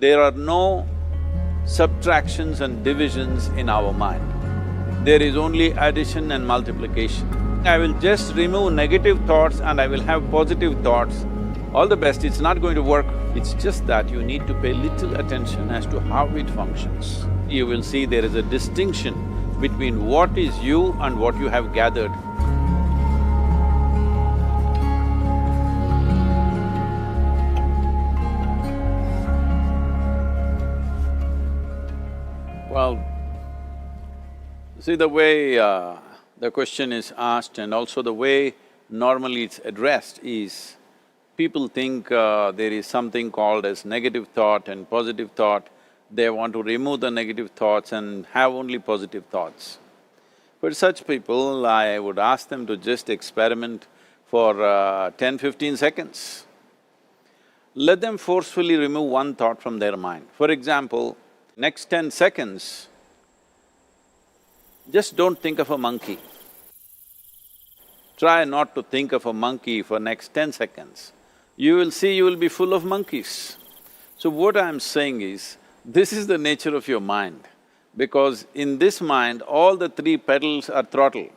There are no subtractions and divisions in our mind. There is only addition and multiplication. I will just remove negative thoughts and I will have positive thoughts. All the best, it's not going to work. It's just that you need to pay little attention as to how it functions. You will see there is a distinction between what is you and what you have gathered. Well, see the way the question is asked and also the way normally it's addressed is, people think there is something called as negative thought and positive thought. They want to remove the negative thoughts and have only positive thoughts. For such people, I would ask them to just experiment for 10-15 seconds. Let them forcefully remove one thought from their mind. For example, next 10 seconds, just don't think of a monkey. Try not to think of a monkey for next 10 seconds. You will see you will be full of monkeys. So what I'm saying is, this is the nature of your mind, because in this mind, all the three pedals are throttle.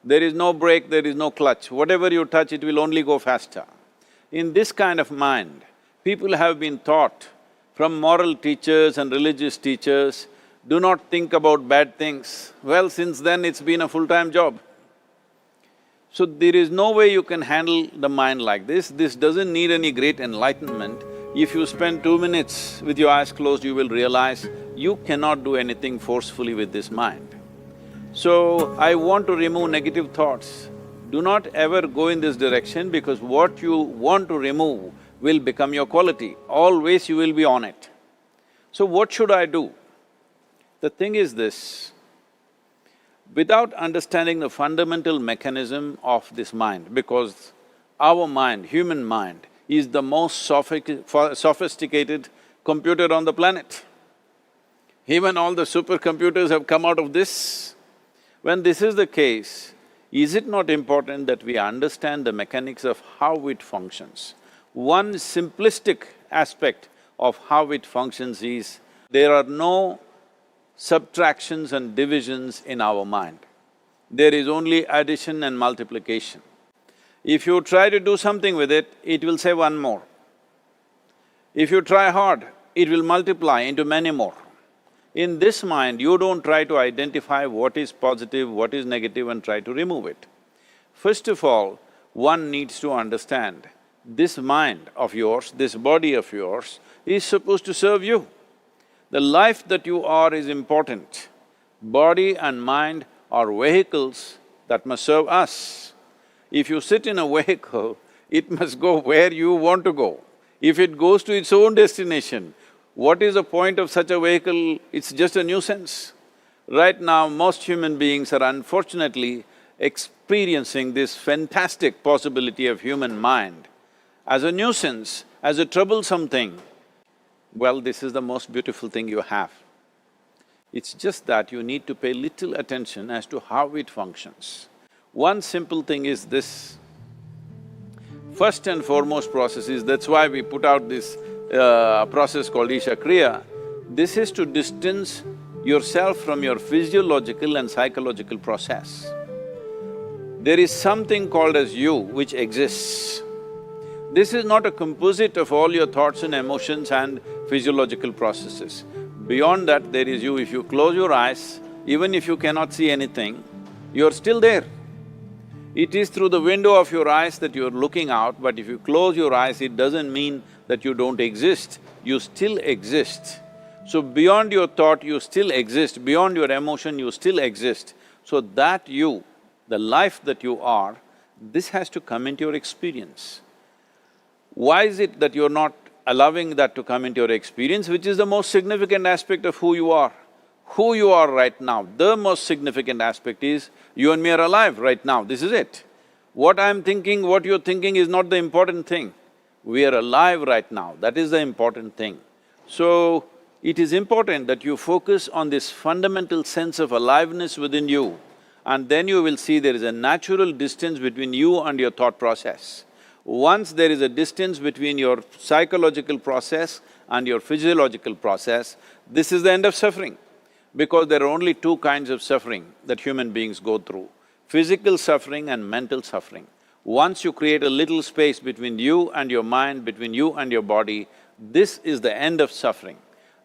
There is no brake, there is no clutch. Whatever you touch, it will only go faster. In this kind of mind, people have been taught from moral teachers and religious teachers, do not think about bad things. Well, since then it's been a full-time job. So there is no way you can handle the mind like this. This doesn't need any great enlightenment. If you spend 2 minutes with your eyes closed, you will realize you cannot do anything forcefully with this mind. So, I want to remove negative thoughts. Do not ever go in this direction, because what you want to remove will become your quality. Always you will be on it. So what should I do? The thing is this, without understanding the fundamental mechanism of this mind, because our mind, human mind, is the most sophisticated computer on the planet. Even all the supercomputers have come out of this. When this is the case, is it not important that we understand the mechanics of how it functions? One simplistic aspect of how it functions is, there are no subtractions and divisions in our mind. There is only addition and multiplication. If you try to do something with it, it will say one more. If you try hard, it will multiply into many more. In this mind, you don't try to identify what is positive, what is negative and try to remove it. First of all, one needs to understand, this mind of yours, this body of yours is supposed to serve you. The life that you are is important. Body and mind are vehicles that must serve us. If you sit in a vehicle, it must go where you want to go. If it goes to its own destination, what is the point of such a vehicle? It's just a nuisance. Right now, most human beings are unfortunately experiencing this fantastic possibility of human mind as a nuisance, as a troublesome thing. Well, this is the most beautiful thing you have. It's just that you need to pay little attention as to how it functions. One simple thing is this. First and foremost process is, that's why we put out this process called Isha Kriya. This is to distance yourself from your physiological and psychological process. There is something called as you which exists. This is not a composite of all your thoughts and emotions and physiological processes. Beyond that, there is you. If you close your eyes, even if you cannot see anything, you're still there. It is through the window of your eyes that you're looking out, but if you close your eyes, it doesn't mean that you don't exist, you still exist. So beyond your thought, you still exist, beyond your emotion, you still exist. So that you, the life that you are, this has to come into your experience. Why is it that you're not allowing that to come into your experience, which is the most significant aspect of who you are? Who you are right now, the most significant aspect is, you and me are alive right now, this is it. What I'm thinking, what you're thinking is not the important thing. We are alive right now, that is the important thing. So, it is important that you focus on this fundamental sense of aliveness within you, and then you will see there is a natural distance between you and your thought process. Once there is a distance between your psychological process and your physiological process, this is the end of suffering. Because there are only two kinds of suffering that human beings go through, physical suffering and mental suffering. Once you create a little space between you and your mind, between you and your body, this is the end of suffering.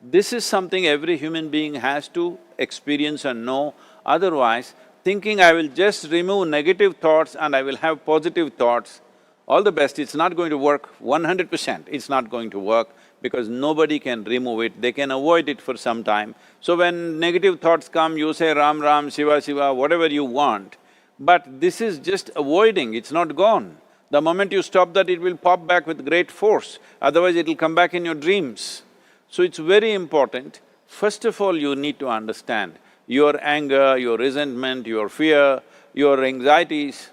This is something every human being has to experience and know, otherwise thinking I will just remove negative thoughts and I will have positive thoughts, all the best, it's not going to work 100%, it's not going to work because nobody can remove it, they can avoid it for some time. So when negative thoughts come, you say Ram Ram, Shiva Shiva, whatever you want, but this is just avoiding, it's not gone. The moment you stop that, it will pop back with great force, otherwise it'll come back in your dreams. So it's very important, first of all you need to understand your anger, your resentment, your fear, your anxieties,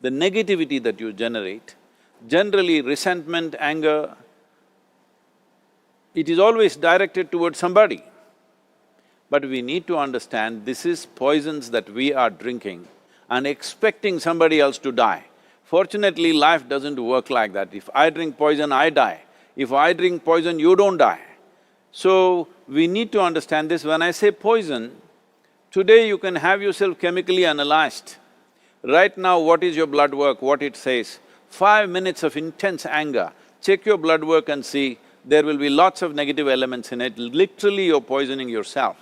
the negativity that you generate. Generally resentment, anger, it is always directed towards somebody. But we need to understand this is poisons that we are drinking and expecting somebody else to die. Fortunately, life doesn't work like that. If I drink poison, I die. If I drink poison, you don't die. So, we need to understand this. When I say poison, today you can have yourself chemically analyzed. Right now, what is your blood work, what it says? 5 minutes of intense anger, check your blood work and see, there will be lots of negative elements in it, literally you're poisoning yourself.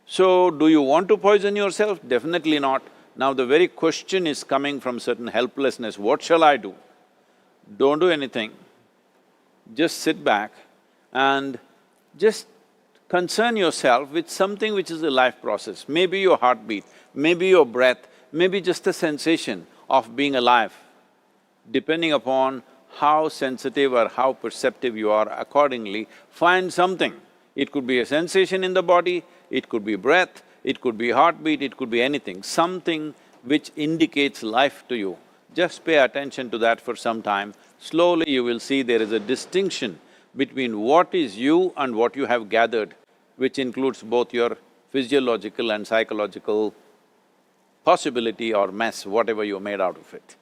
So, do you want to poison yourself? Definitely not. Now the very question is coming from certain helplessness, what shall I do? Don't do anything, just sit back and just concern yourself with something which is a life process. Maybe your heartbeat, maybe your breath, maybe just a sensation of being alive. Depending upon how sensitive or how perceptive you are, accordingly, find something. It could be a sensation in the body, it could be breath, it could be heartbeat, it could be anything, something which indicates life to you. Just pay attention to that for some time. Slowly you will see there is a distinction between what is you and what you have gathered, which includes both your physiological and psychological possibility or mess, whatever you made out of it.